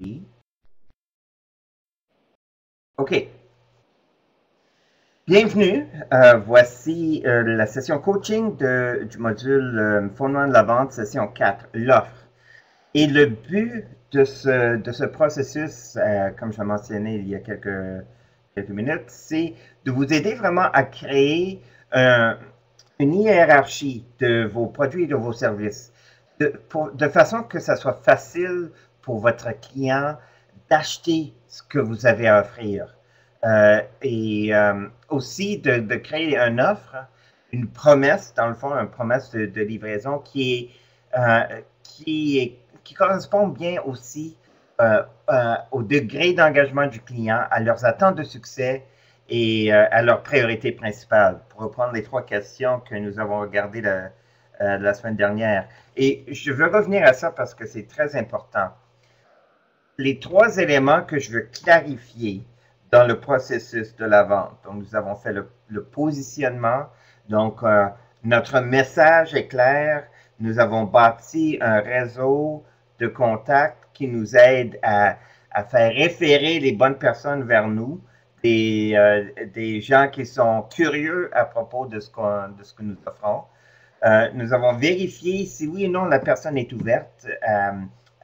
Oui. OK. Bienvenue. Voici la session coaching du module Fondement de la vente, session 4, l'offre. Et le but de ce processus, comme je l'ai mentionné il y a quelques minutes, c'est de vous aider vraiment à créer une hiérarchie de vos produits et de vos services, de façon que ça soit facile pour votre client d'acheter ce que vous avez à offrir. Aussi de créer une offre, une promesse, dans le fond, une promesse de livraison qui correspond bien aussi au degré d'engagement du client, à leurs attentes de succès et à leurs priorités principales, pour reprendre les 3 questions que nous avons regardées la semaine dernière. Et je veux revenir à ça parce que c'est très important. Les 3 éléments que je veux clarifier dans le processus de la vente. Donc, nous avons fait le positionnement. Donc, notre message est clair. Nous avons bâti un réseau de contacts qui nous aide à faire référer les bonnes personnes vers nous, des gens qui sont curieux à propos de ce que nous offrons. Nous avons vérifié si oui ou non la personne est ouverte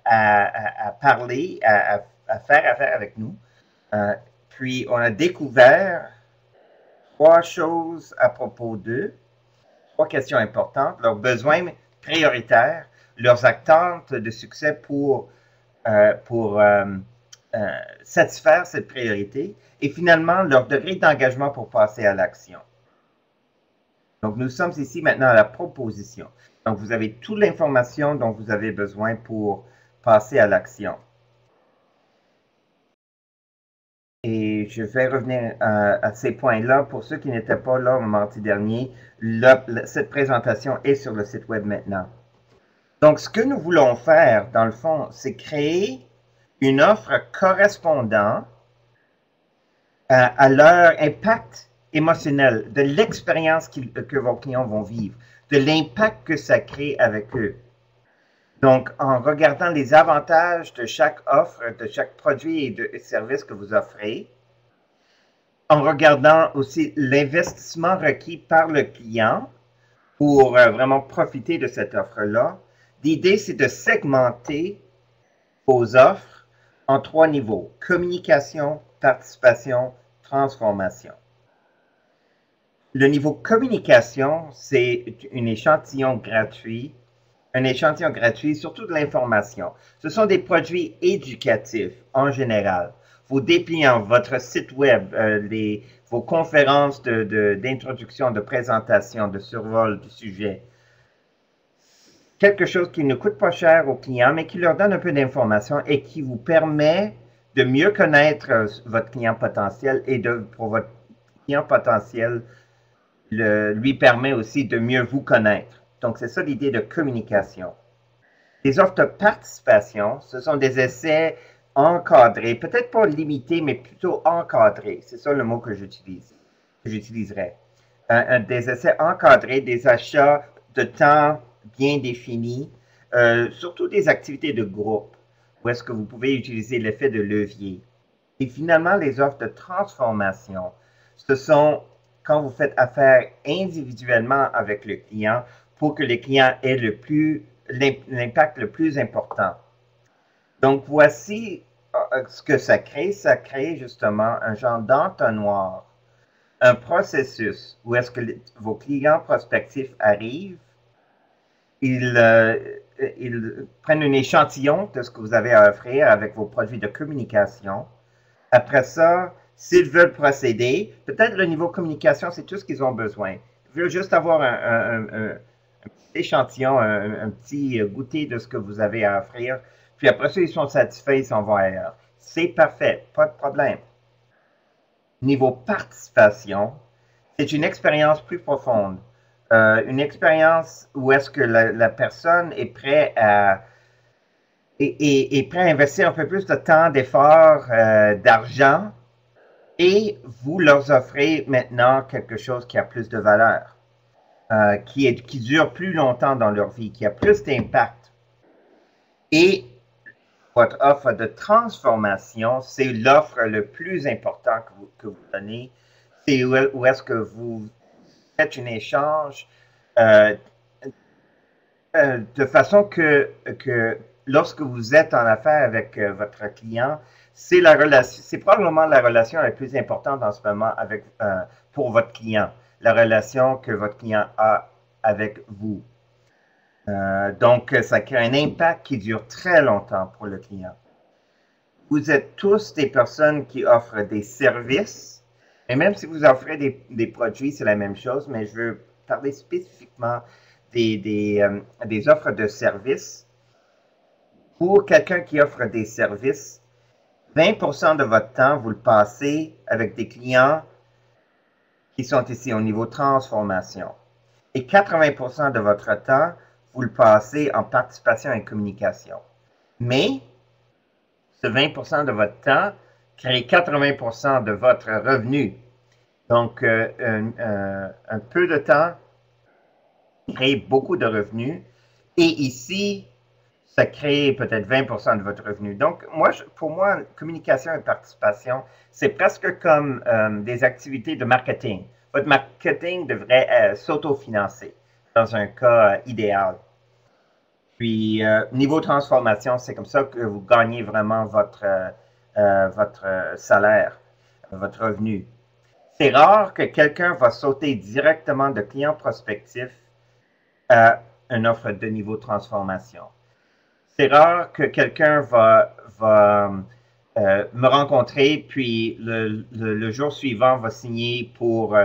à parler, à faire affaire avec nous. Puis, on a découvert 3 choses à propos d'eux, 3 questions importantes, leurs besoins prioritaires, leurs attentes de succès pour satisfaire cette priorité et finalement leur degré d'engagement pour passer à l'action. Donc, nous sommes ici maintenant à la proposition. Donc, vous avez toute l'information dont vous avez besoin pour passer à l'action. Et je vais revenir à ces points-là. Pour ceux qui n'étaient pas là le mardi dernier, cette présentation est sur le site web maintenant. Donc, ce que nous voulons faire, dans le fond, c'est créer une offre correspondant à leur impact émotionnel, de l'expérience que vos clients vont vivre, de l'impact que ça crée avec eux. Donc, en regardant les avantages de chaque offre, de chaque produit et de service que vous offrez, en regardant aussi l'investissement requis par le client pour vraiment profiter de cette offre-là, l'idée, c'est de segmenter vos offres en 3 niveaux: communication, participation, transformation. Le niveau communication, c'est un échantillon gratuit surtout de l'information. Ce sont des produits éducatifs en général. Vos dépliants, votre site web, vos conférences d'introduction, de présentation, de survol du sujet. Quelque chose qui ne coûte pas cher aux clients, mais qui leur donne un peu d'information et qui vous permet de mieux connaître votre client potentiel et pour votre client potentiel, lui permet aussi de mieux vous connaître. Donc, c'est ça l'idée de communication. Les offres de participation, ce sont des essais encadrés, peut-être pas limités, mais plutôt encadrés. C'est ça le mot que j'utiliserais. Des essais encadrés, des achats de temps bien définis, surtout des activités de groupe, où est-ce que vous pouvez utiliser l'effet de levier. Et finalement, les offres de transformation, ce sont quand vous faites affaire individuellement avec le client pour que le client ait l'impact le plus important. Donc, voici ce que ça crée. Ça crée justement un genre d'entonnoir, un processus où est-ce que vos clients prospectifs arrivent, ils prennent un échantillon de ce que vous avez à offrir avec vos produits de communication. Après ça, s'ils veulent procéder, peut-être le niveau communication, c'est tout ce qu'ils ont besoin. Ils veulent juste avoir un petit échantillon, un petit goûter de ce que vous avez à offrir. Puis après ça, ils sont satisfaits, ils s'en vont ailleurs. C'est parfait, pas de problème. Niveau participation, c'est une expérience plus profonde. Une expérience où est-ce que la personne est prête à investir un peu plus de temps, d'effort, d'argent, et vous leur offrez maintenant quelque chose qui a plus de valeur, qui dure plus longtemps dans leur vie, qui a plus d'impact. Et votre offre de transformation, c'est l'offre le plus important que vous donnez. C'est où est-ce que vous faites un échange de façon que lorsque vous êtes en affaires avec votre client, c'est probablement la relation la plus importante en ce moment pour votre client, la relation que votre client a avec vous. Donc, ça crée un impact qui dure très longtemps pour le client. Vous êtes tous des personnes qui offrent des services, et même si vous offrez des produits, c'est la même chose, mais je veux parler spécifiquement des offres de services. Pour quelqu'un qui offre des services, 20% de votre temps, vous le passez avec des clients qui sont ici au niveau transformation. Et 80% de votre temps, vous le passez en participation et communication. Mais ce 20% de votre temps crée 80% de votre revenu. Donc, un peu de temps crée beaucoup de revenus. Et ici, ça crée peut-être 20% de votre revenu. Donc, pour moi, communication et participation, c'est presque comme des activités de marketing. Votre marketing devrait s'autofinancer dans un cas idéal. Puis, niveau transformation, c'est comme ça que vous gagnez vraiment votre salaire, votre revenu. C'est rare que quelqu'un va sauter directement de client prospectif à une offre de niveau transformation. C'est rare que quelqu'un va me rencontrer, puis le jour suivant va signer pour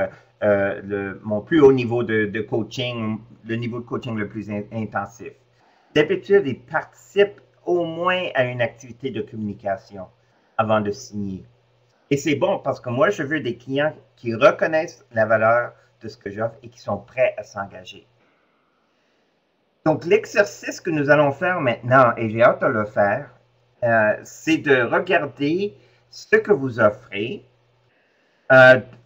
mon plus haut niveau de coaching, le niveau de coaching le plus intensif. D'habitude, ils participent au moins à une activité de communication avant de signer. Et c'est bon parce que moi, je veux des clients qui reconnaissent la valeur de ce que j'offre et qui sont prêts à s'engager. Donc, l'exercice que nous allons faire maintenant, et j'ai hâte de le faire, c'est de regarder ce que vous offrez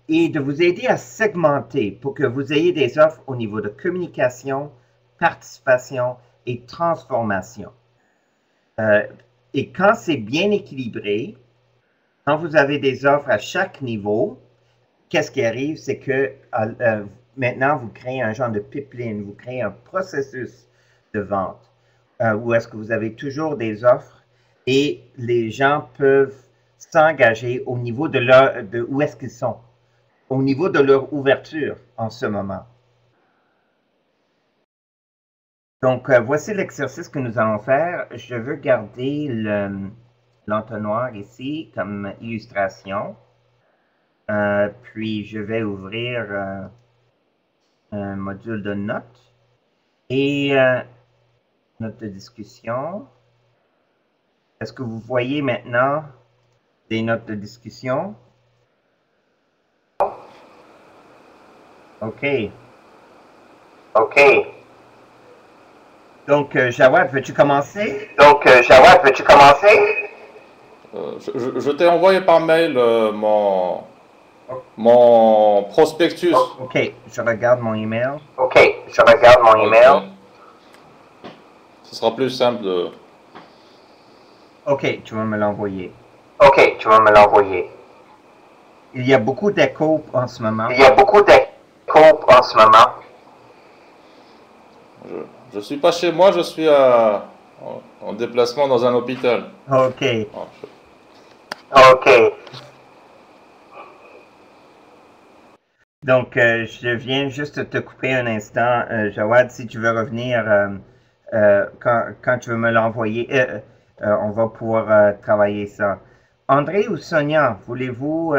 et de vous aider à segmenter pour que vous ayez des offres au niveau de communication, participation et transformation. Et quand c'est bien équilibré, quand vous avez des offres à chaque niveau, qu'est-ce qui arrive, c'est que maintenant, vous créez un genre de pipeline, vous créez un processus de vente où est-ce que vous avez toujours des offres et les gens peuvent s'engager au niveau de où est-ce qu'ils sont, au niveau de leur ouverture en ce moment. Donc, voici l'exercice que nous allons faire. Je veux garder l'entonnoir ici comme illustration. Puis, je vais ouvrir un module de notes et notes de discussion. Est-ce que vous voyez maintenant des notes de discussion? OK. OK. Donc, Jawad, veux-tu commencer? Je t'ai envoyé par mail mon prospectus. OK, je regarde mon email. Ok. Ce sera plus simple de... OK, tu vas me l'envoyer. Ok, tu vas me l'envoyer. Il y a beaucoup d'écho en ce moment. Je suis pas chez moi, je suis en déplacement dans un hôpital. OK. Ok. Donc, je viens juste te couper un instant. Jawad, si tu veux revenir quand tu veux me l'envoyer, on va pouvoir travailler ça. André ou Sonia, voulez-vous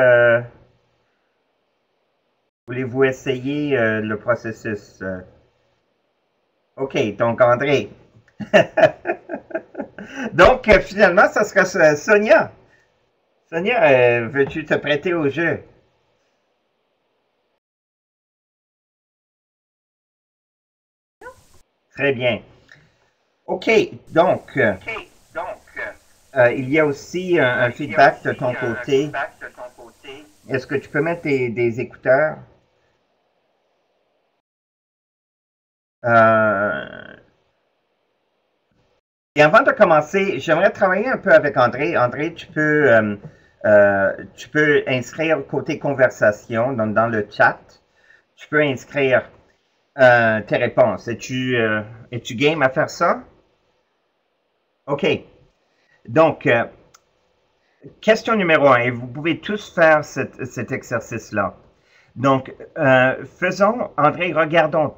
essayer le processus? OK, donc André. Donc, finalement, ça sera Sonia. Sonia, veux-tu te prêter au jeu? Très bien. OK, donc, il y a aussi un feedback de ton côté. Est-ce que tu peux mettre des écouteurs? Et avant de commencer, j'aimerais travailler un peu avec André. André, tu peux inscrire côté conversation, donc dans le chat, tu peux inscrire tes réponses. Es-tu game à faire ça? OK. Donc, question numéro un, et vous pouvez tous faire cet exercice-là. Donc, André, regardons,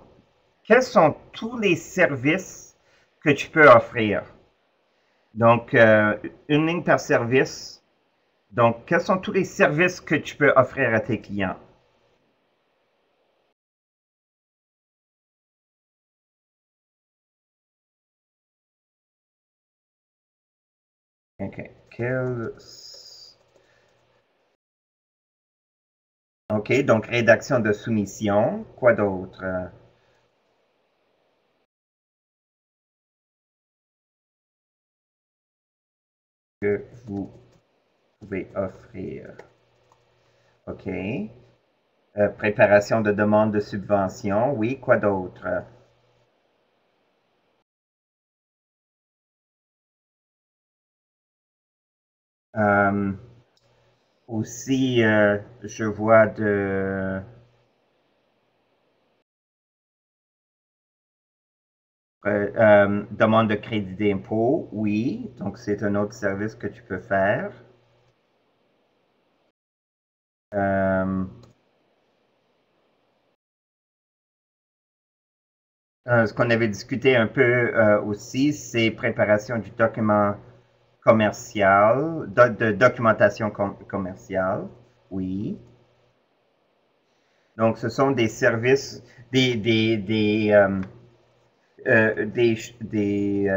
quels sont tous les services que tu peux offrir? Donc, une ligne par service. Donc, quels sont tous les services que tu peux offrir à tes clients? OK. OK, donc rédaction de soumission. Quoi d'autre? Que vous pouvez offrir. OK. Préparation de demande de subvention. Oui, quoi d'autre? Euh, aussi, je vois demande de crédit d'impôt. Oui, donc c'est un autre service que tu peux faire. Ce qu'on avait discuté un peu aussi, c'est préparation du document commercial, de documentation commerciale. Oui. Donc, ce sont des services, des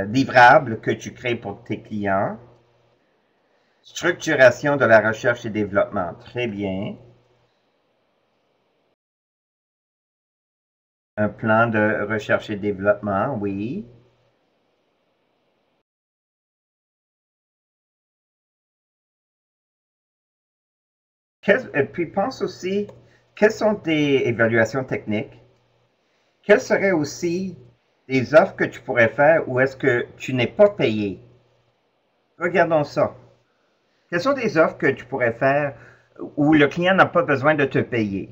livrables que tu crées pour tes clients. Structuration de la recherche et développement. Très bien. Un plan de recherche et développement, oui. Puis pense aussi, quelles sont tes évaluations techniques? Quelles seraient aussi des offres que tu pourrais faire où est-ce que tu n'es pas payé? Regardons ça. Quelles sont des offres que tu pourrais faire où le client n'a pas besoin de te payer?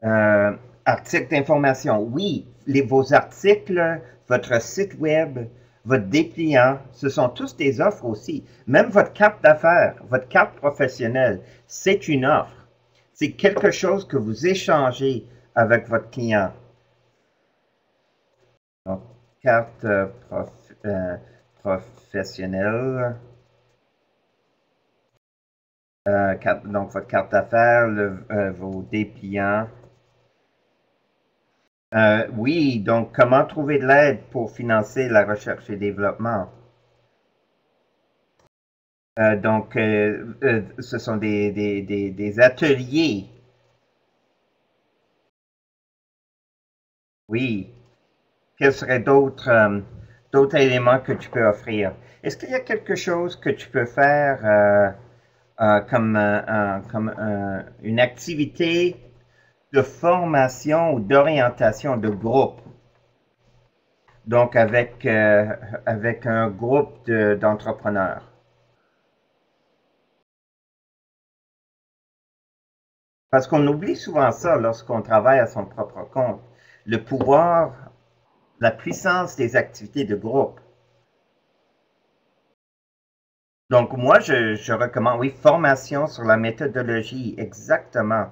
Euh, Articles d'information. Oui, vos articles, votre site web, votre dépliant, ce sont tous des offres aussi. Même votre carte d'affaires, votre carte professionnelle, c'est une offre. C'est quelque chose que vous échangez avec votre client. Donc, carte professionnelle. Donc, votre carte d'affaires, vos dépliants. Oui, donc comment trouver de l'aide pour financer la recherche et développement? Ce sont des ateliers. Oui. Quels seraient d'autres éléments que tu peux offrir? Est-ce qu'il y a quelque chose que tu peux faire comme une activité de formation ou d'orientation de groupe? Donc, avec un groupe d'entrepreneurs. Parce qu'on oublie souvent ça lorsqu'on travaille à son propre compte. Le pouvoir, la puissance des activités de groupe. Donc, moi, je recommande, oui, formation sur la méthodologie, exactement.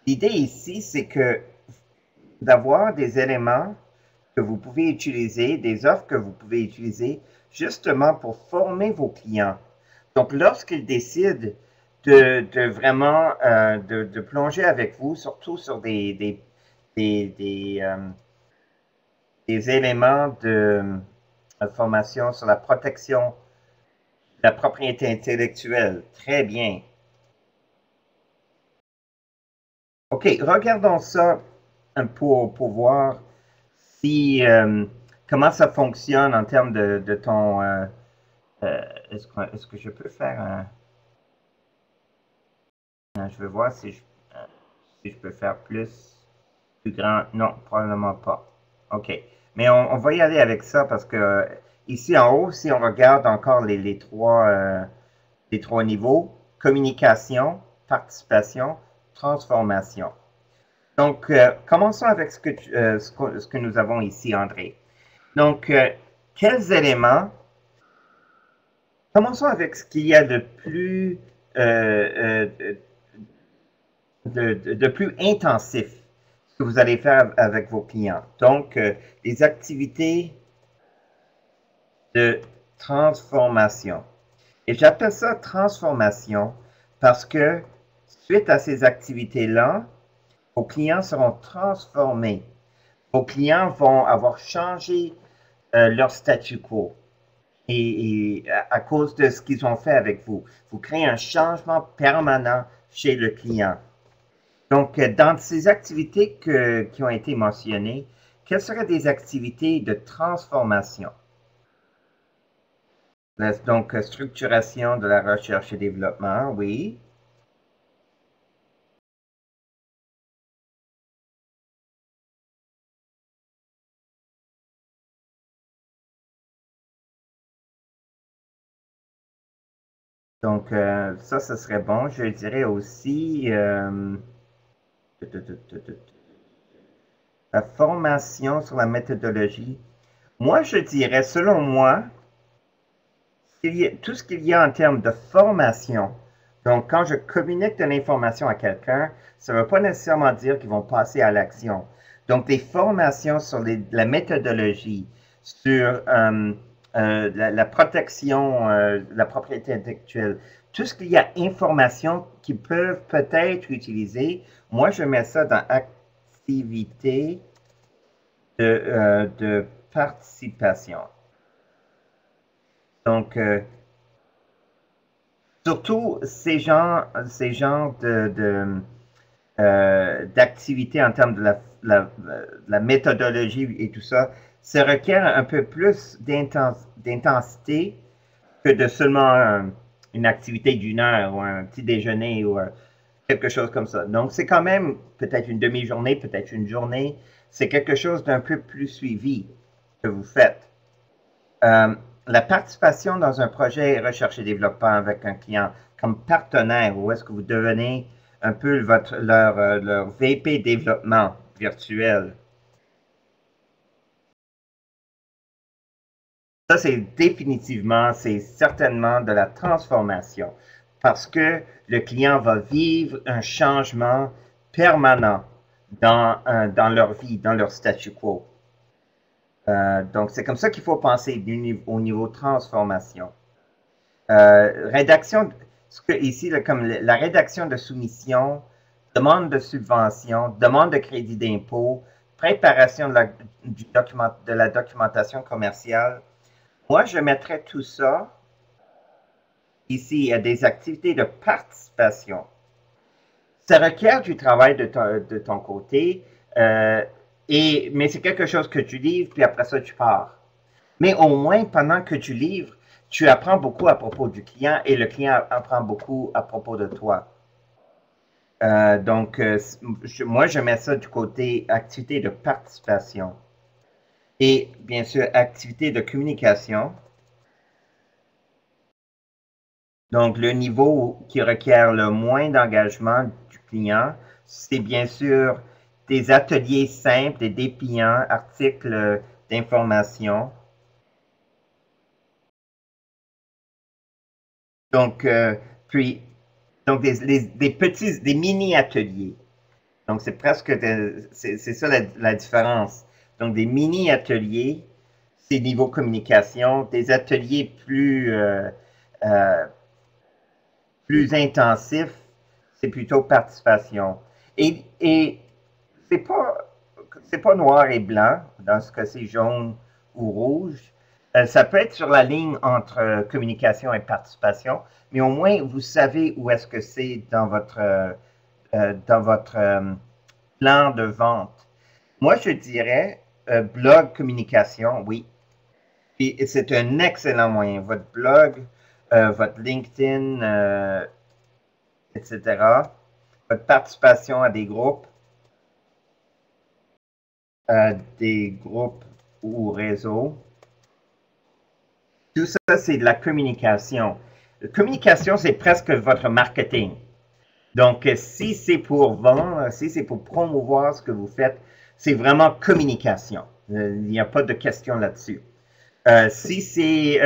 L'idée ici, c'est que d'avoir des éléments que vous pouvez utiliser, des offres que vous pouvez utiliser, justement pour former vos clients. Donc, lorsqu'ils décident de vraiment de plonger avec vous, surtout sur des, des, euh, des éléments de formation sur la protection de la propriété intellectuelle. Très bien. OK, regardons ça pour voir si comment ça fonctionne en termes de ton. Est-ce que je peux faire je vais voir si je peux faire plus. Plus grand? Non, probablement pas. OK. Mais on va y aller avec ça parce que ici en haut, si on regarde encore les trois niveaux, communication, participation, transformation. Donc, commençons avec ce que nous avons ici, André. Donc, quels éléments, commençons avec ce qu'il y a de plus, de plus intensif que vous allez faire avec vos clients. Donc, les activités de transformation. Et j'appelle ça transformation parce que suite à ces activités-là, vos clients seront transformés. Vos clients vont avoir changé leur statu quo. Et à cause de ce qu'ils ont fait avec vous, vous créez un changement permanent chez le client. Donc, dans ces activités qui ont été mentionnées, quelles seraient des activités de transformation? Donc, structuration de la recherche et développement, oui. Donc, ça, ce serait bon. Je dirais aussi la formation sur la méthodologie. Moi, je dirais, selon moi, tout ce qu'il y a en termes de formation. Donc, quand je communique de l'information à quelqu'un, ça ne veut pas nécessairement dire qu'ils vont passer à l'action. Donc, des formations sur la méthodologie, sur la protection, la propriété intellectuelle, tout ce qu'il y a information qui peuvent peut-être utiliser, moi, je mets ça dans activité de participation. Donc, surtout ces genres d'activités en termes de la méthodologie et tout ça, ça requiert un peu plus d'intensité que de seulement une activité d'une heure ou un petit déjeuner ou quelque chose comme ça. Donc, c'est quand même peut-être une demi-journée, peut-être une journée. C'est quelque chose d'un peu plus suivi que vous faites. La participation dans un projet recherche et développement avec un client comme partenaire, ou est-ce que vous devenez un peu leur VP développement virtuel? Ça, c'est certainement de la transformation parce que le client va vivre un changement permanent dans leur vie, dans leur statu quo. Donc, c'est comme ça qu'il faut penser au niveau transformation. Rédaction, ici, comme la rédaction de soumission, demande de subvention, demande de crédit d'impôt, préparation de la documentation commerciale. Moi, je mettrais tout ça ici à des activités de participation. Ça requiert du travail de ton côté, mais c'est quelque chose que tu livres, puis après ça, tu pars. Mais au moins, pendant que tu livres, tu apprends beaucoup à propos du client et le client apprend beaucoup à propos de toi. Donc, moi, je mets ça du côté activité de participation. Et bien sûr, activité de communication. Donc, le niveau qui requiert le moins d'engagement du client, c'est bien sûr des ateliers simples, des dépliants, articles d'information. Donc, donc des mini-ateliers. Donc, c'est presque, c'est ça la différence. Donc, des mini-ateliers, c'est niveau communication, des ateliers plus intensifs, c'est plutôt participation. Et c'est pas noir et blanc, dans ce cas c'est jaune ou rouge. Ça peut être sur la ligne entre communication et participation, mais au moins vous savez où est-ce que c'est dans votre plan de vente. Moi, je dirais blog communication, oui. Et c'est un excellent moyen. Votre blog, votre LinkedIn, etc. Votre participation à des groupes. des groupes ou réseaux. Tout ça, c'est de la communication. La communication, c'est presque votre marketing. Donc, si c'est pour vendre, si c'est pour promouvoir ce que vous faites, c'est vraiment communication. Il n'y a pas de question là-dessus. Si c'est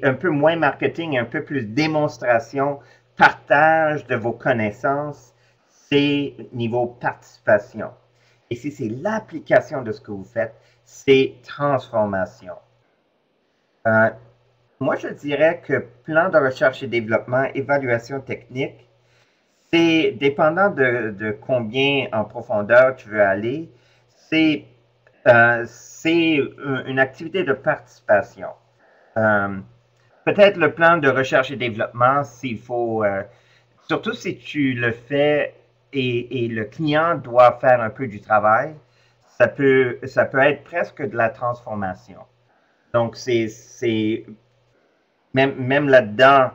un peu moins marketing, un peu plus démonstration, partage de vos connaissances, c'est niveau participation. Et si c'est l'application de ce que vous faites, c'est transformation. Moi, je dirais que plan de recherche et développement, évaluation technique, c'est dépendant de combien en profondeur tu veux aller, c'est une activité de participation. Peut-être le plan de recherche et développement, s'il faut, surtout si tu le fais et le client doit faire un peu du travail, ça peut être presque de la transformation. Donc, c'est même là-dedans,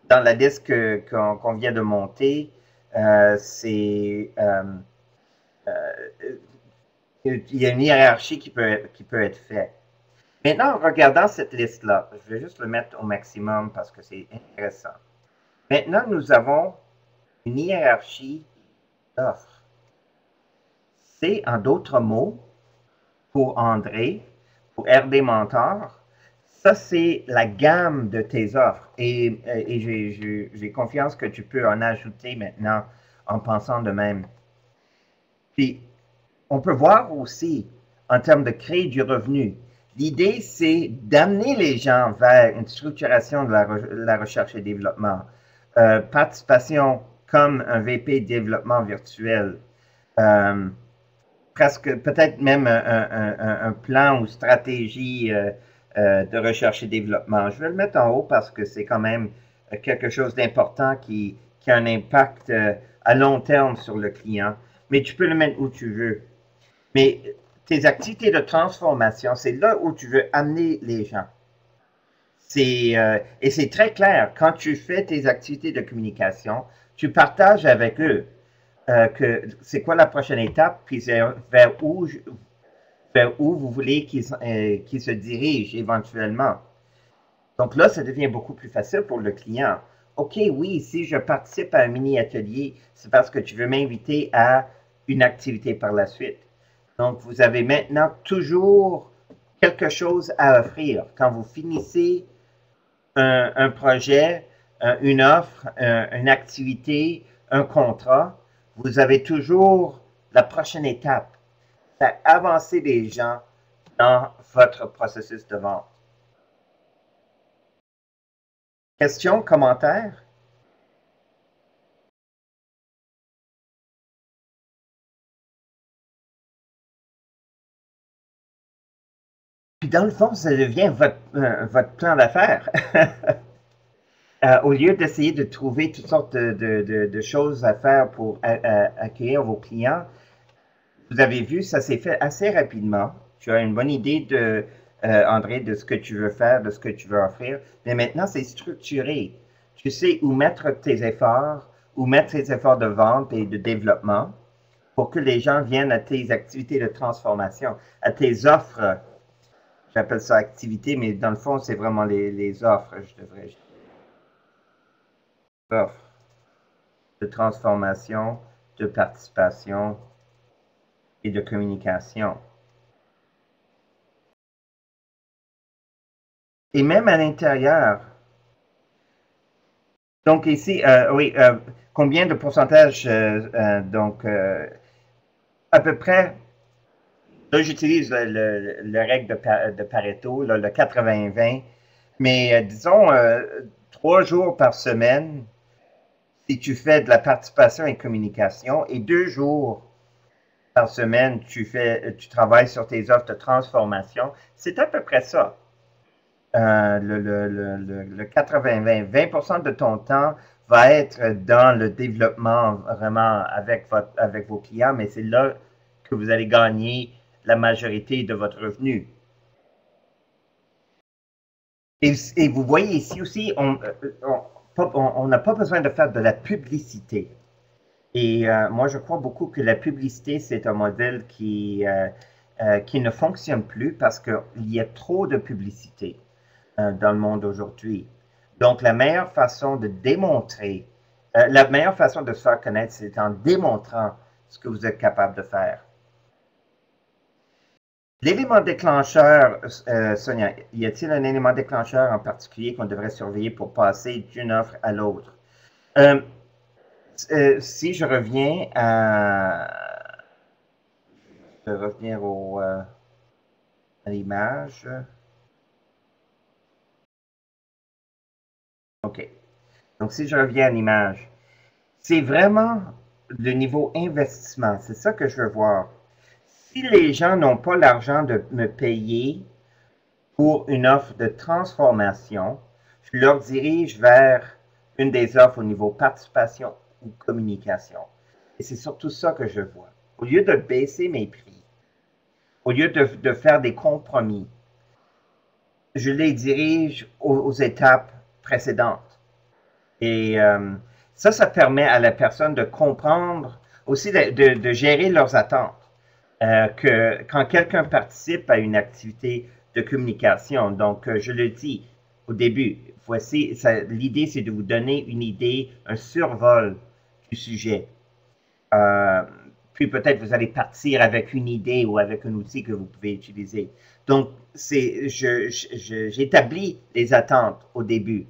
dans la liste qu'on vient de monter, il y a une hiérarchie qui peut être faite. Maintenant, en regardant cette liste-là, je vais juste le mettre au maximum parce que c'est intéressant. Maintenant, nous avons une hiérarchie d'offres. C'est, en d'autres mots, pour André, pour RD Mentor, ça, c'est la gamme de tes offres. Et j'ai confiance que tu peux en ajouter maintenant en pensant de même. Puis, on peut voir aussi, en termes de créer du revenu, l'idée, c'est d'amener les gens vers une structuration de la recherche et développement. Participation comme un VP développement virtuel. Presque, peut-être même un plan ou stratégie de recherche et développement. Je vais le mettre en haut parce que c'est quand même quelque chose d'important qui a un impact à long terme sur le client. Mais tu peux le mettre où tu veux. Mais tes activités de transformation, c'est là où tu veux amener les gens. Et c'est très clair, quand tu fais tes activités de communication, tu partages avec eux que c'est quoi la prochaine étape, puis vers où vous voulez qu'ils se dirigent éventuellement. Donc là, ça devient beaucoup plus facile pour le client. OK, oui, si je participe à un mini-atelier, c'est parce que tu veux m'inviter à une activité par la suite. Donc, vous avez maintenant toujours quelque chose à offrir. Quand vous finissez un projet, une offre, une activité, un contrat, vous avez toujours la prochaine étape. Faire avancer les gens dans votre processus de vente. Questions, commentaires? Puis dans le fond, ça devient votre plan d'affaires. Au lieu d'essayer de trouver toutes sortes de choses à faire pour accueillir vos clients, vous avez vu, ça s'est fait assez rapidement. Tu as une bonne idée André, de ce que tu veux faire, de ce que tu veux offrir. Mais maintenant, c'est structuré. Tu sais où mettre tes efforts, où mettre tes efforts de vente et de développement pour que les gens viennent à tes activités de transformation, à tes offres. J'appelle ça activité, mais dans le fond, c'est vraiment les offres, je devrais dire. Offres de transformation, de participation et de communication. Et même à l'intérieur. Donc ici, oui, combien de pourcentage, donc à peu près, là j'utilise le règle de Pareto, là, le 80-20, mais disons 3 jours par semaine si tu fais de la participation et communication et 2 jours par semaine tu travailles sur tes offres de transformation, c'est à peu près ça. Le 80-20, 20% de ton temps va être dans le développement vraiment avec vos clients, mais c'est là que vous allez gagner la majorité de votre revenu. Et vous voyez ici aussi, on n'a pas besoin de faire de la publicité. Et moi, je crois beaucoup que la publicité, c'est un modèle qui ne fonctionne plus parce qu'il y a trop de publicité dans le monde aujourd'hui. Donc, la meilleure façon de démontrer, la meilleure façon de se faire connaître, c'est en démontrant ce que vous êtes capable de faire. L'élément déclencheur, Sonia, y a-t-il un élément déclencheur en particulier qu'on devrait surveiller pour passer d'une offre à l'autre? Si je reviens je vais revenir à l'image. OK. Donc, si je reviens à l'image, c'est vraiment le niveau investissement. C'est ça que je veux voir. Si les gens n'ont pas l'argent de me payer pour une offre de transformation, je leur dirige vers une des offres au niveau participation ou communication. Et c'est surtout ça que je vois. Au lieu de baisser mes prix, au lieu de faire des compromis, je les dirige aux étapes précédentes. Et ça permet à la personne de comprendre, aussi de gérer leurs attentes. Que quand quelqu'un participe à une activité de communication, donc je le dis au début, voici, l'idée c'est de vous donner une idée, un survol du sujet. Puis peut-être vous allez partir avec une idée ou avec un outil que vous pouvez utiliser. Donc, j'établis les attentes au début.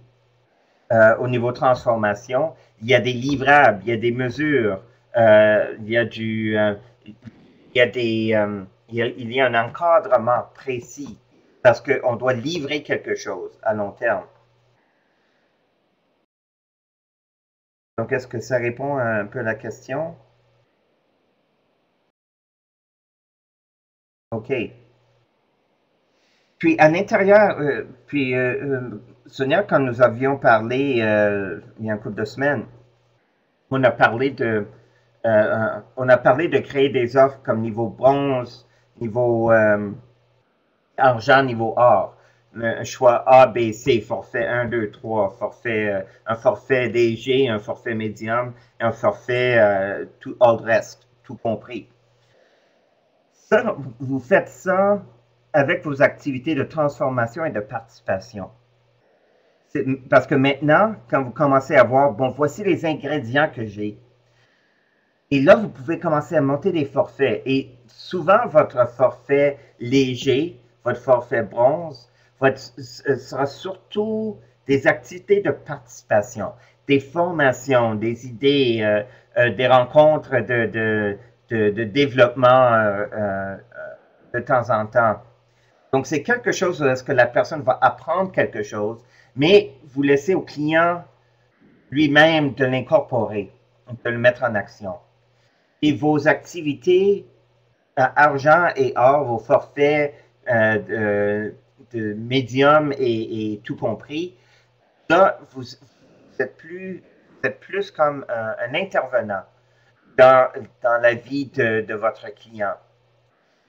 Au niveau transformation, il y a des livrables, il y a des mesures, il y a il y a un encadrement précis parce qu'on doit livrer quelque chose à long terme. Donc, est-ce que ça répond un peu à la question? OK. Puis, à l'intérieur, Sonia, quand nous avions parlé il y a un couple de semaines, on a parlé de créer des offres comme niveau bronze, niveau argent, niveau or. Un choix A, B, C, forfait 1, 2, 3, un forfait léger, un forfait médium, un forfait tout all reste, tout compris. Ça, vous faites ça avec vos activités de transformation et de participation. Parce que maintenant, quand vous commencez à voir, bon, voici les ingrédients que j'ai. Et là, vous pouvez commencer à monter des forfaits. Et souvent, votre forfait léger, votre forfait bronze, sera surtout des activités de participation, des formations, des idées, des rencontres de développement de temps en temps. Donc, c'est quelque chose où est-ce que la personne va apprendre quelque chose, mais vous laissez au client lui-même de l'incorporer, de le mettre en action. Et vos activités, argent et or, vos forfaits de médium et tout compris, là, vous êtes plus comme un intervenant dans la vie de votre client.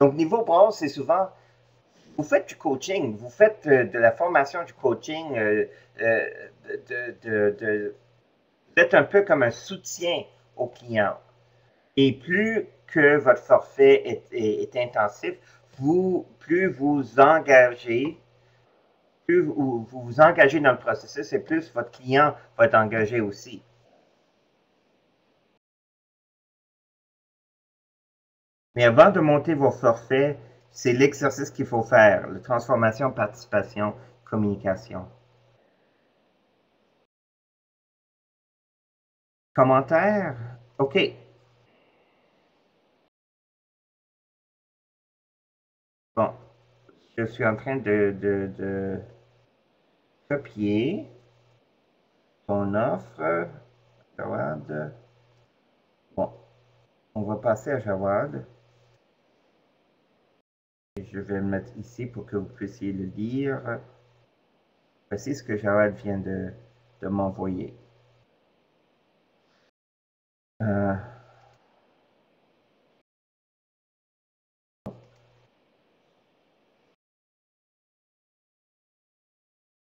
Donc, niveau bronze, c'est souvent, vous faites du coaching, vous faites de la formation du coaching, vous êtes un peu comme un soutien au client. Et plus que votre forfait est intensif, plus vous engagez, plus vous engagez dans le processus et plus votre client va être engagé aussi. Mais avant de monter vos forfaits, c'est l'exercice qu'il faut faire, la transformation, participation, communication. Commentaires? OK. Bon, je suis en train de copier ton offre, Jawad. Bon, on va passer à Jawad. Et je vais le mettre ici pour que vous puissiez le lire. Voici ce que Jawad vient de m'envoyer.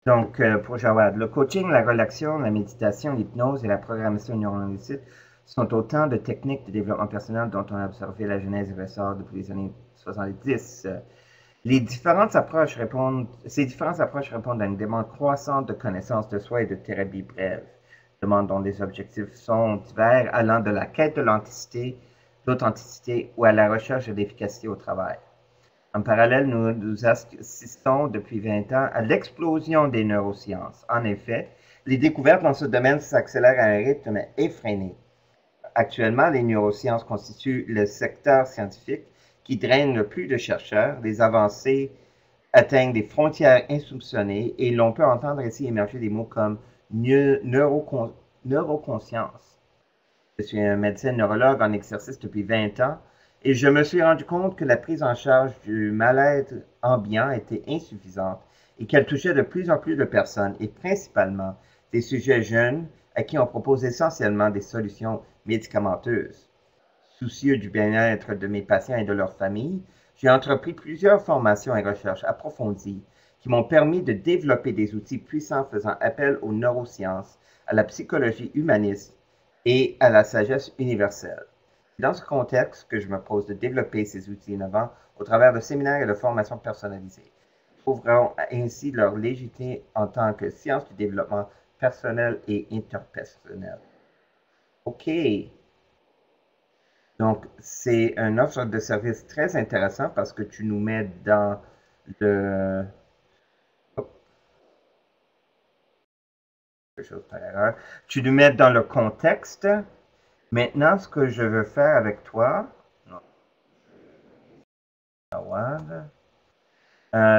Donc, pour Jawad, le coaching, la relaxation, la méditation, l'hypnose et la programmation neurolinguistique sont autant de techniques de développement personnel dont on a observé la genèse et ressort depuis les années 70. Ces différentes approches répondent à une demande croissante de connaissances de soi et de thérapie brève, demande dont les objectifs sont divers, allant de la quête de l'authenticité ou à la recherche de l'efficacité au travail. En parallèle, nous assistons depuis 20 ans à l'explosion des neurosciences. En effet, les découvertes dans ce domaine s'accélèrent à un rythme effréné. Actuellement, les neurosciences constituent le secteur scientifique qui draine le plus de chercheurs. Les avancées atteignent des frontières insoupçonnées et l'on peut entendre ici émerger des mots comme neuroconscience. Je suis un médecin neurologue en exercice depuis 20 ans et je me suis rendu compte que la prise en charge du mal-être ambiant était insuffisante et qu'elle touchait de plus en plus de personnes et principalement des sujets jeunes à qui on propose essentiellement des solutions médicamenteuses. Soucieux du bien-être de mes patients et de leurs familles, j'ai entrepris plusieurs formations et recherches approfondies qui m'ont permis de développer des outils puissants faisant appel aux neurosciences, à la psychologie humaniste et à la sagesse universelle. C'est dans ce contexte que je me propose de développer ces outils innovants au travers de séminaires et de formations personnalisées. Trouveront ainsi leur légitimité en tant que science du développement personnel et interpersonnel. OK. Donc, c'est une offre de service très intéressant parce que tu nous mets dans le... Oh, quelque chose par erreur. Tu nous mets dans le contexte. Maintenant, ce que je veux faire avec toi... Non.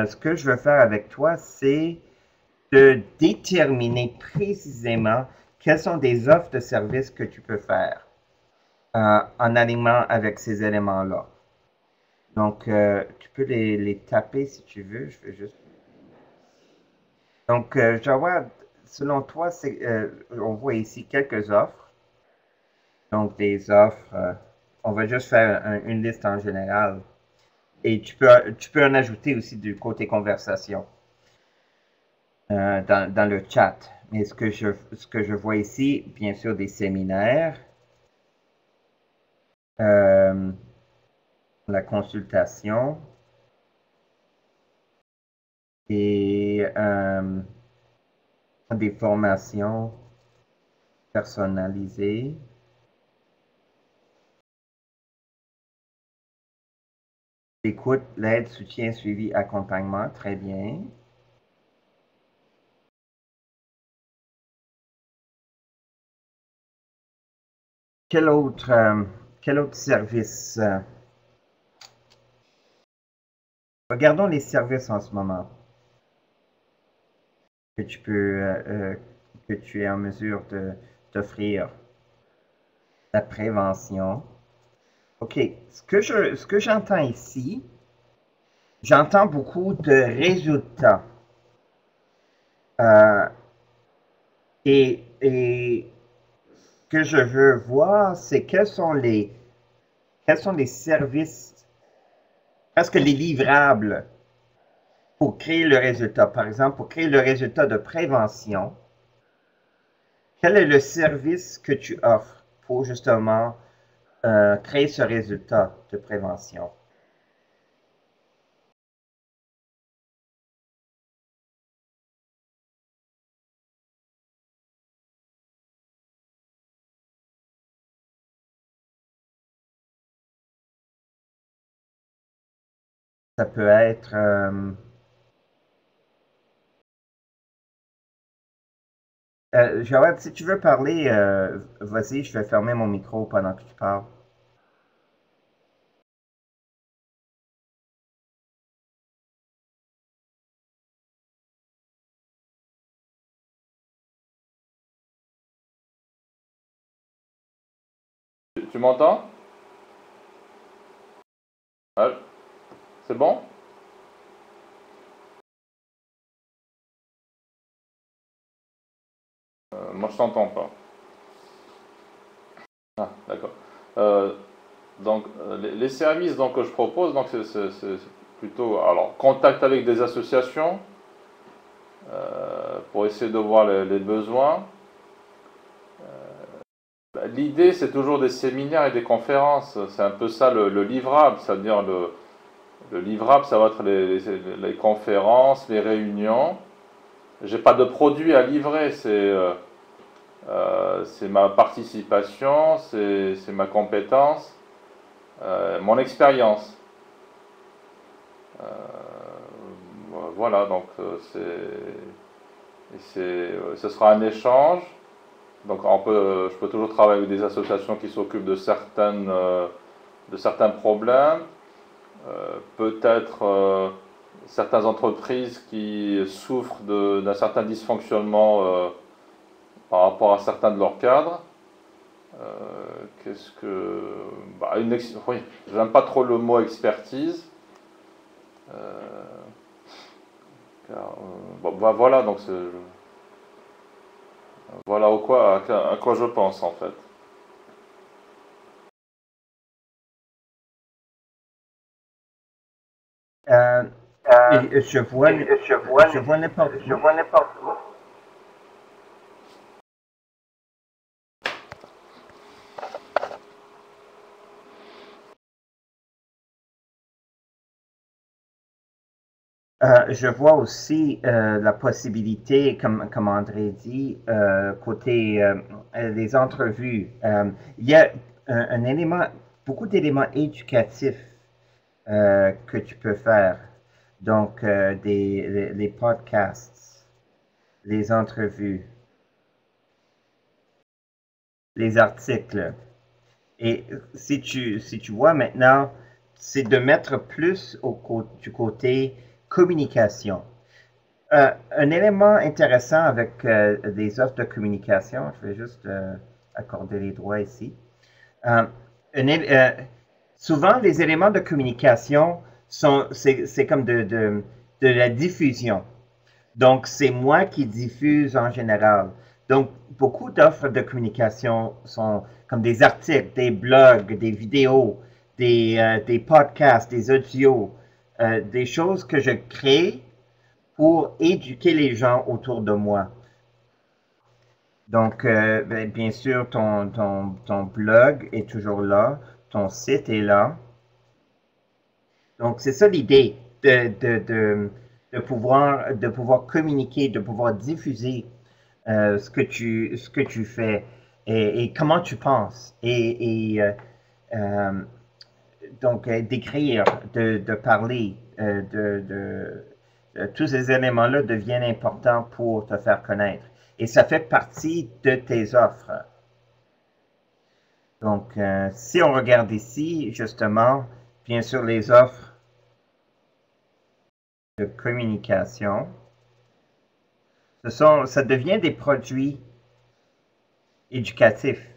Ce que je veux faire avec toi, c'est de déterminer précisément quelles sont des offres de services que tu peux faire en alignement avec ces éléments-là. Donc, tu peux les taper si tu veux. Je vais juste... Donc, Jawad, selon toi, on voit ici quelques offres. Donc, des offres, on va juste faire une liste en général. Et tu peux en ajouter aussi du côté conversation dans le chat. Mais ce que je vois ici, bien sûr, des séminaires, la consultation et des formations personnalisées. Écoute, l'aide, soutien, suivi, accompagnement, très bien. Quel autre service? Regardons les services en ce moment que que tu es en mesure d'offrir. La prévention. OK. Ce que j'entends ici, j'entends beaucoup de résultats. Et ce que je veux voir, c'est quels sont les services, presque les livrables pour créer le résultat. Par exemple, pour créer le résultat de prévention, quel est le service que tu offres pour justement créer ce résultat de prévention? Ça peut être... Jawad, si tu veux parler, vas-y, je vais fermer mon micro pendant que tu parles. Tu m'entends? Ah, c'est bon? Moi, je t'entends pas. Ah, d'accord. Donc, les services donc, que je propose, donc c'est plutôt alors contact avec des associations pour essayer de voir les besoins. L'idée, c'est toujours des séminaires et des conférences. C'est un peu ça le livrable. C'est-à-dire le livrable, ça va être les conférences, les réunions. J'ai pas de produit à livrer. C'est ma participation, c'est ma compétence, mon expérience. Euh, voilà, donc ce sera un échange. Donc je peux toujours travailler avec des associations qui s'occupent de certains problèmes, peut-être certaines entreprises qui souffrent d'un certain dysfonctionnement par rapport à certains de leurs cadres. Qu'est-ce que... Bah, oui, j'aime pas trop le mot expertise. Voilà, donc voilà à quoi je pense en fait. Euh, je vois, je vois n'importe où. Je vois aussi la possibilité, comme André dit, côté des entrevues. Il y a un élément, beaucoup d'éléments éducatifs que tu peux faire. Donc, les podcasts, les entrevues, les articles. Et si tu vois maintenant, c'est de mettre plus du côté communication. Un élément intéressant avec des offres de communication, je vais juste accorder les droits ici. Euh, souvent, les éléments de communication c'est comme de la diffusion. Donc, c'est moi qui diffuse en général. Donc, beaucoup d'offres de communication sont comme des articles, des blogs, des vidéos, des podcasts, des audios, des choses que je crée pour éduquer les gens autour de moi. Donc, bien sûr, ton blog est toujours là, ton site est là. Donc, c'est ça l'idée de pouvoir communiquer, de pouvoir diffuser ce que tu fais et comment tu penses. Donc, d'écrire, de parler, tous ces éléments-là deviennent importants pour te faire connaître. Et ça fait partie de tes offres. Donc, si on regarde ici, justement, bien sûr, les offres de communication, ça devient des produits éducatifs.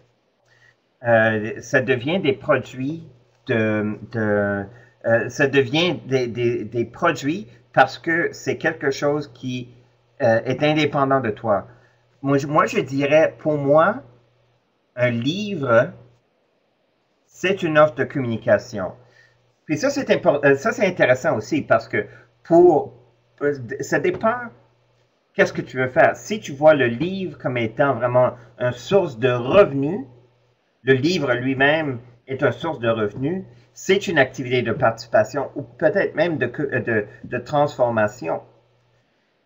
Ça devient des produits ça devient des produits parce que c'est quelque chose qui est indépendant de toi. Moi, je dirais, pour moi, un livre, c'est une offre de communication. Puis ça, c'est intéressant aussi parce que ça dépend qu'est-ce que tu veux faire. Si tu vois le livre comme étant vraiment une source de revenus, le livre lui-même est une source de revenus, c'est une activité de participation ou peut-être même de transformation.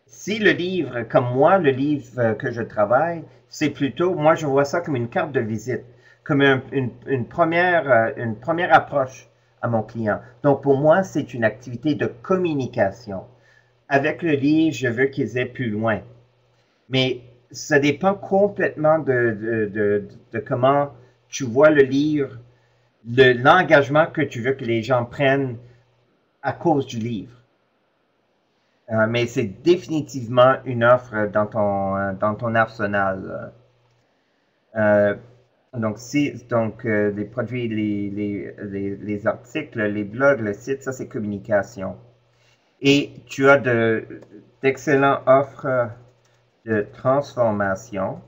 Si le livre, comme moi, le livre que je travaille, c'est plutôt, moi je vois ça comme une carte de visite, comme une première approche à mon client. Donc pour moi, c'est une activité de communication. Avec le livre, je veux qu'ils aient plus loin. Mais ça dépend complètement de comment tu vois le livre, de l'engagement que tu veux que les gens prennent à cause du livre. Mais c'est définitivement une offre dans ton arsenal. Euh, donc, les produits, les articles, les blogs, le site, ça c'est communication. Et tu as d'excellentes offres de transformation.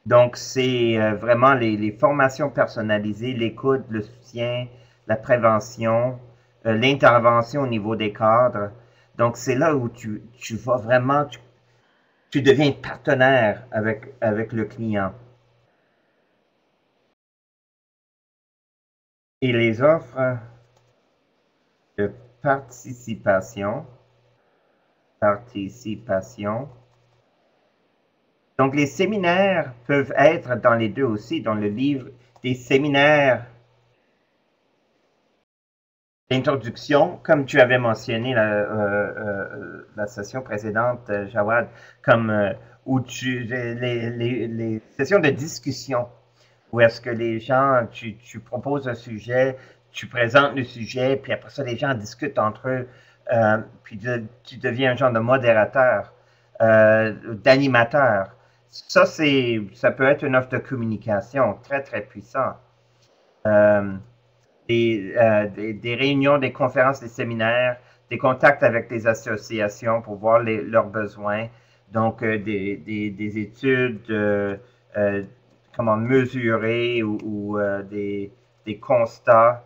Donc, c'est vraiment les formations personnalisées, l'écoute, le soutien, la prévention, l'intervention au niveau des cadres. Donc, c'est là où tu vas vraiment, tu deviens partenaire avec le client. et les offres de participation. Donc, les séminaires peuvent être dans les deux aussi, dans le livre, des séminaires d'introduction, comme tu avais mentionné la session précédente, Jawad, comme où les sessions de discussion, où est-ce que les gens, tu proposes un sujet, tu présentes le sujet, puis après ça, les gens discutent entre eux, puis tu deviens un genre de modérateur, d'animateur. Ça peut être une offre de communication très, très puissante. Des réunions, des conférences, des séminaires, des contacts avec des associations pour voir leurs besoins. Donc, des études, comment mesurer ou des constats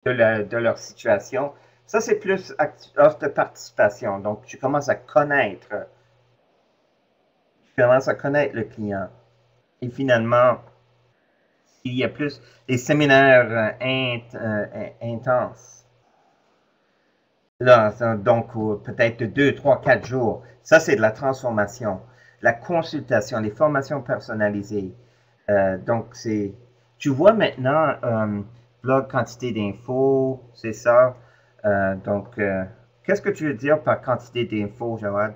de leur situation. Ça, c'est plus offre de participation. Donc, tu commences à connaître le client. Et finalement, il y a plus des séminaires intenses. Là, donc, peut-être 2, 3, 4 jours. Ça, c'est de la transformation. La consultation, les formations personnalisées. Donc, tu vois maintenant, blog quantité d'infos, c'est ça. Donc, qu'est-ce que tu veux dire par quantité d'infos, Jawad?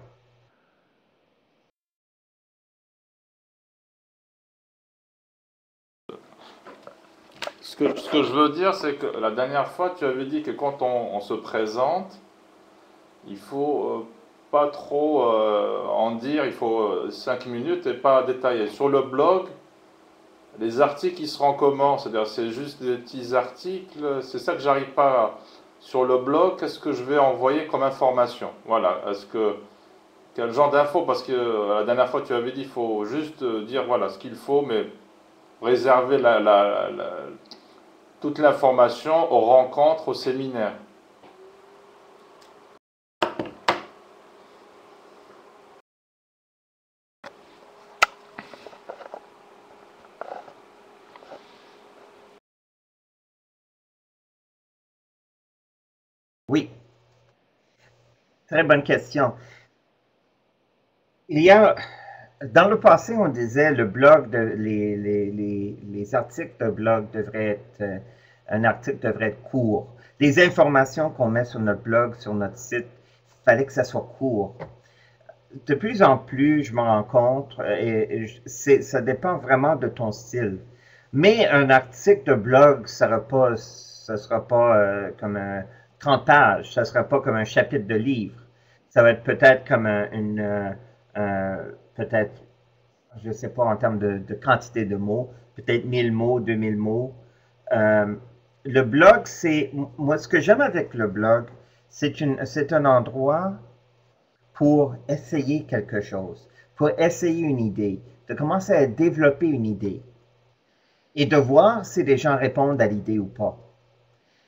Ce que je veux dire, c'est que la dernière fois, tu avais dit que quand on se présente, il faut pas trop en dire, il faut 5 minutes et pas détailler. Sur le blog, les articles, ils seront comment? C'est-à-dire, c'est juste des petits articles, c'est ça que j'arrive pas sur le blog, qu'est-ce que je vais envoyer comme information? Voilà, quel genre d'infos? Parce que la dernière fois, tu avais dit, il faut juste dire, voilà, ce qu'il faut, mais réserver toute l'information aux rencontres, aux séminaires. Oui, très bonne question. Dans le passé, on disait les articles de blog un article devrait être court. Les informations qu'on met sur notre blog, sur notre site, il fallait que ça soit court. De plus en plus, je me rends compte, ça dépend vraiment de ton style. Mais un article de blog, ça sera pas comme 30 pages, ça sera pas comme un chapitre de livre. Ça va être peut-être comme peut-être, je ne sais pas en termes de quantité de mots, peut-être 1000 mots, 2000 mots. Le blog, moi, ce que j'aime avec le blog, c'est un endroit pour essayer quelque chose, pour essayer une idée, de commencer à développer une idée et de voir si les gens répondent à l'idée ou pas.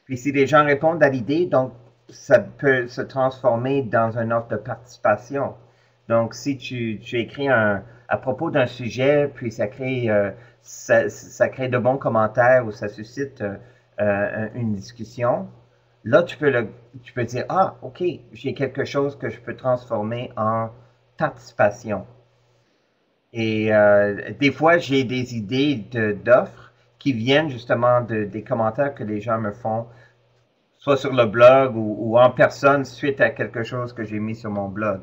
Puis si les gens répondent à l'idée, donc ça peut se transformer dans une offre de participation. Donc si tu écris à propos d'un sujet, puis ça crée de bons commentaires ou ça suscite une discussion, là, tu peux dire, ah, OK, j'ai quelque chose que je peux transformer en participation. Et des fois, j'ai des idées d'offres qui viennent justement des commentaires que les gens me font, soit sur le blog ou en personne suite à quelque chose que j'ai mis sur mon blog.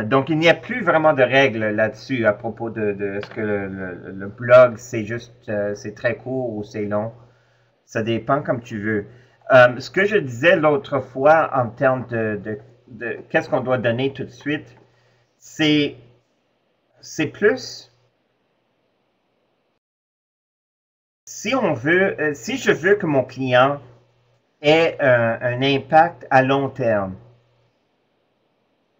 Donc, il n'y a plus vraiment de règles là-dessus à propos de est-ce que le blog, c'est très court ou c'est long. Ça dépend comme tu veux. Ce que je disais l'autre fois en termes de qu'est-ce qu'on doit donner tout de suite, c'est plus si je veux que mon client ait un impact à long terme.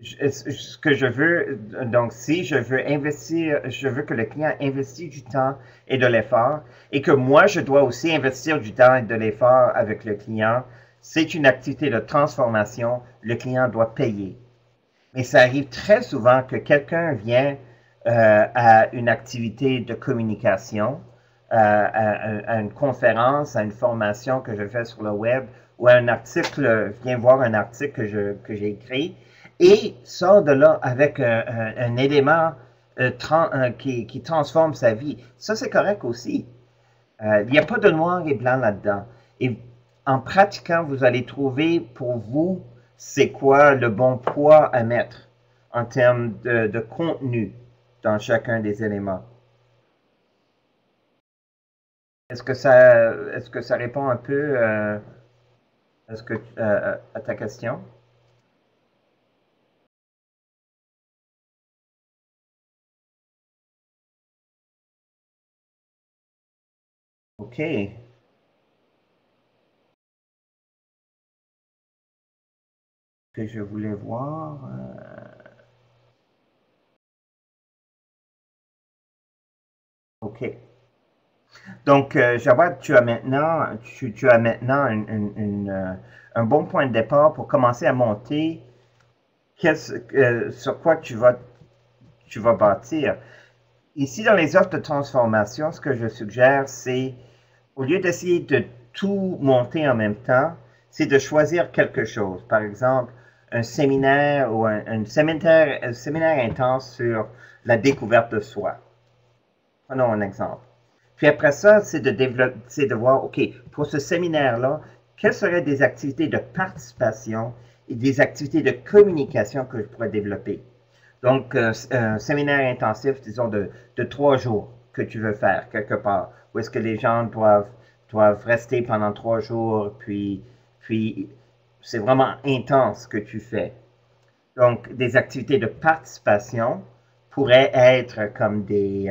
Ce que je veux, donc si je veux investir, je veux que le client investisse du temps et de l'effort et que moi, je dois aussi investir du temps et de l'effort avec le client. C'est une activité de transformation, le client doit payer. Mais ça arrive très souvent que quelqu'un vient à une activité de communication, à une conférence, à une formation que je fais sur le web, ou à un article, vient voir un article que j'ai écrit, et sort de là avec un élément qui transforme sa vie. Ça, c'est correct aussi. Il n'y a pas de noir et blanc là-dedans. Et en pratiquant, vous allez trouver pour vous c'est quoi le bon poids à mettre en termes de contenu dans chacun des éléments. Est-ce que ça répond un peu à ta question? OK. Que je voulais voir. OK. Donc, Jawad, tu as maintenant un bon point de départ pour commencer à monter sur quoi tu vas bâtir. Ici, dans les offres de transformation, ce que je suggère, c'est, au lieu d'essayer de tout monter en même temps, c'est de choisir quelque chose. Par exemple, un séminaire ou un séminaire intense sur la découverte de soi. Prenons un exemple. Puis après ça, c'est de voir, OK, pour ce séminaire-là, quelles seraient des activités de participation et des activités de communication que je pourrais développer. Donc, un séminaire intensif, disons, de 3 jours que tu veux faire quelque part, où est-ce que les gens doivent rester pendant 3 jours, puis c'est vraiment intense que tu fais. Donc, des activités de participation pourraient être comme des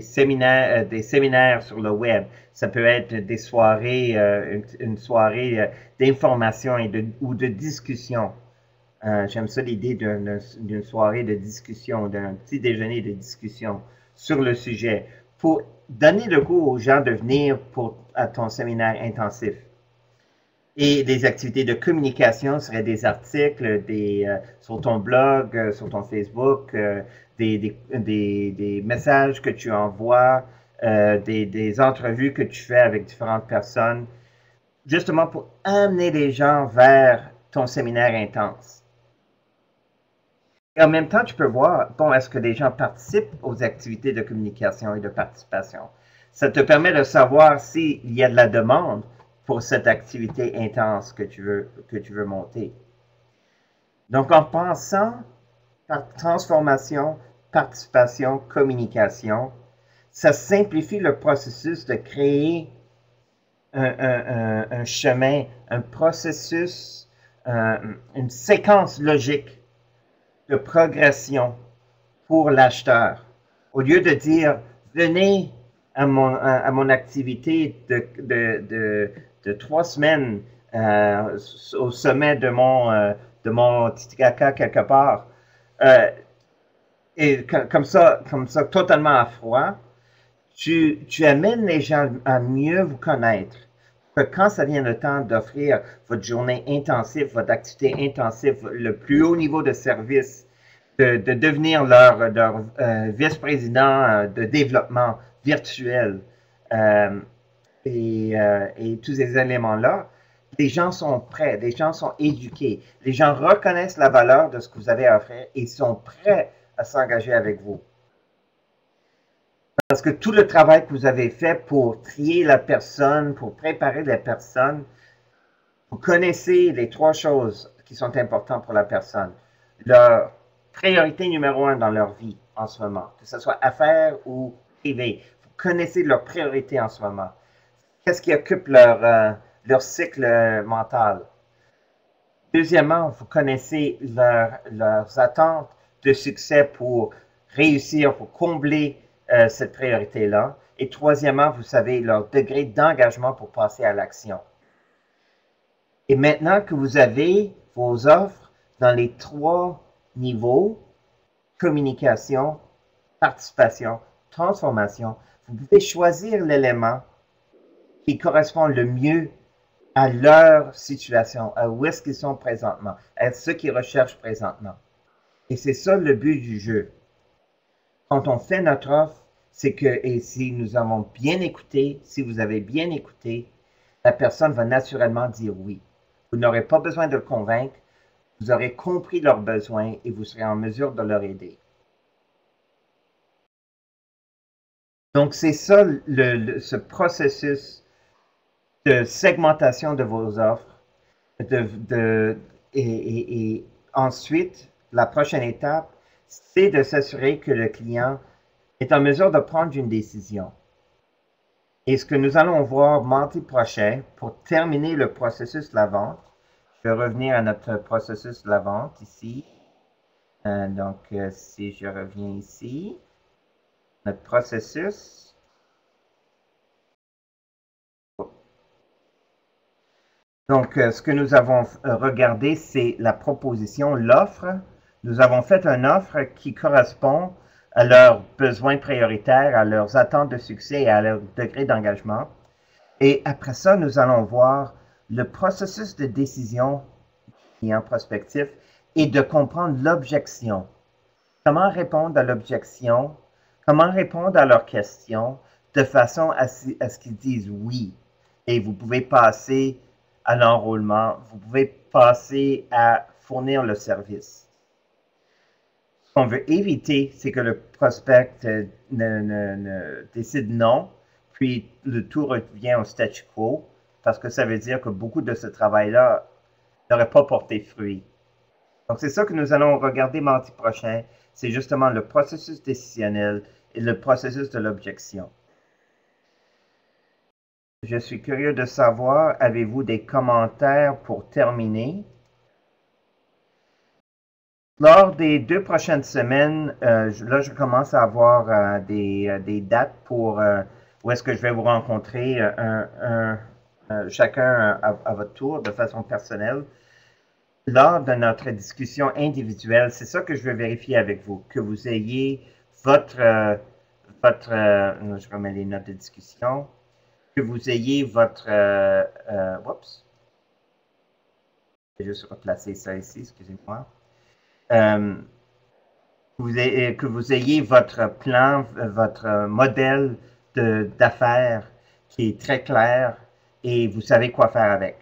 séminaires sur le web. Ça peut être des soirées, une soirée d'information ou de discussion. J'aime ça l'idée d'une soirée de discussion, d'un petit déjeuner de discussion sur le sujet pour donner le goût aux gens de venir à ton séminaire intensif. Et des activités de communication seraient des articles sur ton blog, sur ton Facebook, des messages que tu envoies, des entrevues que tu fais avec différentes personnes, justement pour amener les gens vers ton séminaire intense. Et en même temps, tu peux voir, bon, est-ce que les gens participent aux activités de communication et de participation? Ça te permet de savoir s'il y a de la demande pour cette activité intense que tu veux monter. Donc, en pensant par transformation, participation, communication, ça simplifie le processus de créer un chemin, un processus, une séquence logique de progression pour l'acheteur. Au lieu de dire, venez à mon activité de 3 semaines au sommet de mon Titicaca quelque part, et comme ça, totalement à froid, tu amènes les gens à mieux vous connaître. Que quand ça vient le temps d'offrir votre journée intensive, votre activité intensive, le plus haut niveau de service, de devenir leur vice-président de développement virtuel et tous ces éléments-là, les gens sont prêts, les gens sont éduqués, les gens reconnaissent la valeur de ce que vous avez à offrir et sont prêts à s'engager avec vous. Parce que tout le travail que vous avez fait pour trier la personne, pour préparer la personne, vous connaissez les 3 choses qui sont importantes pour la personne. Leur priorité numéro 1 dans leur vie en ce moment, que ce soit affaires ou privé. Vous connaissez leurs priorités en ce moment. Qu'est-ce qui occupe leur cycle mental? Deuxièmement, vous connaissez leurs attentes de succès pour réussir, pour combler cette priorité-là. Et troisièmement, vous savez leur degré d'engagement pour passer à l'action. Et maintenant que vous avez vos offres dans les 3 niveaux, communication, participation, transformation, vous pouvez choisir l'élément qui correspond le mieux à leur situation, à où est-ce qu'ils sont présentement, à ce qu'ils recherchent présentement. Et c'est ça le but du jeu. quand on fait notre offre, c'est que, et si nous avons bien écouté, si vous avez bien écouté, la personne va naturellement dire oui. Vous n'aurez pas besoin de le convaincre, vous aurez compris leurs besoins et vous serez en mesure de leur aider. Donc, c'est ça ce processus de segmentation de vos offres. Et ensuite, la prochaine étape, c'est de s'assurer que le client est en mesure de prendre une décision. Et ce que nous allons voir mardi prochain, pour terminer le processus de la vente, je vais revenir à notre processus de la vente ici. Donc, si je reviens ici, notre processus. Donc, ce que nous avons regardé, c'est la proposition, l'offre. Nous avons fait une offre qui correspond à leurs besoins prioritaires, à leurs attentes de succès et à leur degré d'engagement. Et après ça, nous allons voir le processus de décision client prospectif et de comprendre l'objection. Comment répondre à l'objection, comment répondre à leurs questions de façon à ce qu'ils disent oui. Et vous pouvez passer à l'enrôlement, vous pouvez passer à fournir le service. Ce qu'on veut éviter, c'est que le prospect décide non, puis le tout revient au statu quo, parce que ça veut dire que beaucoup de ce travail-là n'aurait pas porté fruit. Donc, c'est ça que nous allons regarder mardi prochain. C'est justement le processus décisionnel et le processus de l'objection. Je suis curieux de savoir, avez-vous des commentaires pour terminer? Lors des 2 prochaines semaines, là, je commence à avoir des dates pour où est-ce que je vais vous rencontrer chacun à votre tour de façon personnelle. Lors de notre discussion individuelle, c'est ça que je veux vérifier avec vous, que vous ayez je remets les notes de discussion, que vous ayez votre, oups, je vais juste replacer ça ici, excusez-moi, que vous ayez votre plan, votre modèle d'affaires qui est très clair et vous savez quoi faire avec.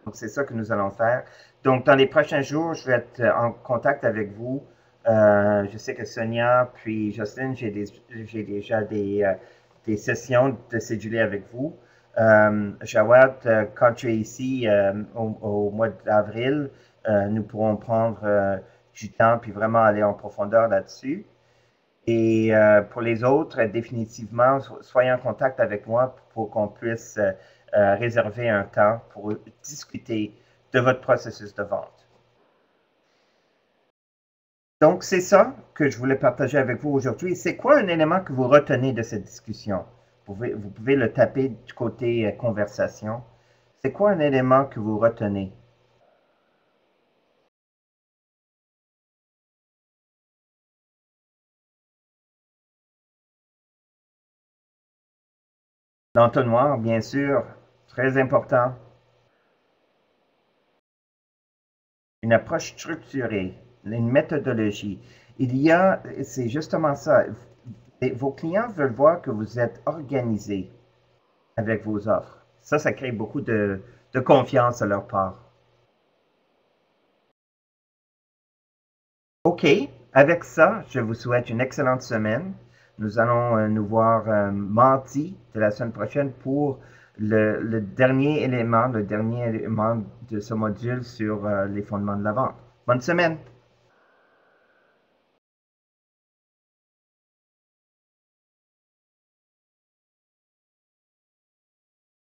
Donc, c'est ça que nous allons faire. Donc, dans les prochains jours, je vais être en contact avec vous. Je sais que Sonia puis Jocelyne, j'ai déjà des sessions de cédulé avec vous. Jawad, quand tu es ici au mois d'avril, nous pourrons prendre du temps puis vraiment aller en profondeur là-dessus. Et pour les autres, définitivement, soyez en contact avec moi pour qu'on puisse réserver un temps pour discuter de votre processus de vente. Donc, c'est ça que je voulais partager avec vous aujourd'hui. C'est quoi un élément que vous retenez de cette discussion? Vous pouvez le taper du côté conversation. C'est quoi un élément que vous retenez? L'entonnoir, bien sûr, très important. Une approche structurée, une méthodologie. C'est justement ça. Vos clients veulent voir que vous êtes organisé avec vos offres. Ça crée beaucoup de confiance à leur part. OK, avec ça, je vous souhaite une excellente semaine. Nous allons nous voir mardi de la semaine prochaine pour le dernier élément de ce module sur les fondements de la vente. Bonne semaine!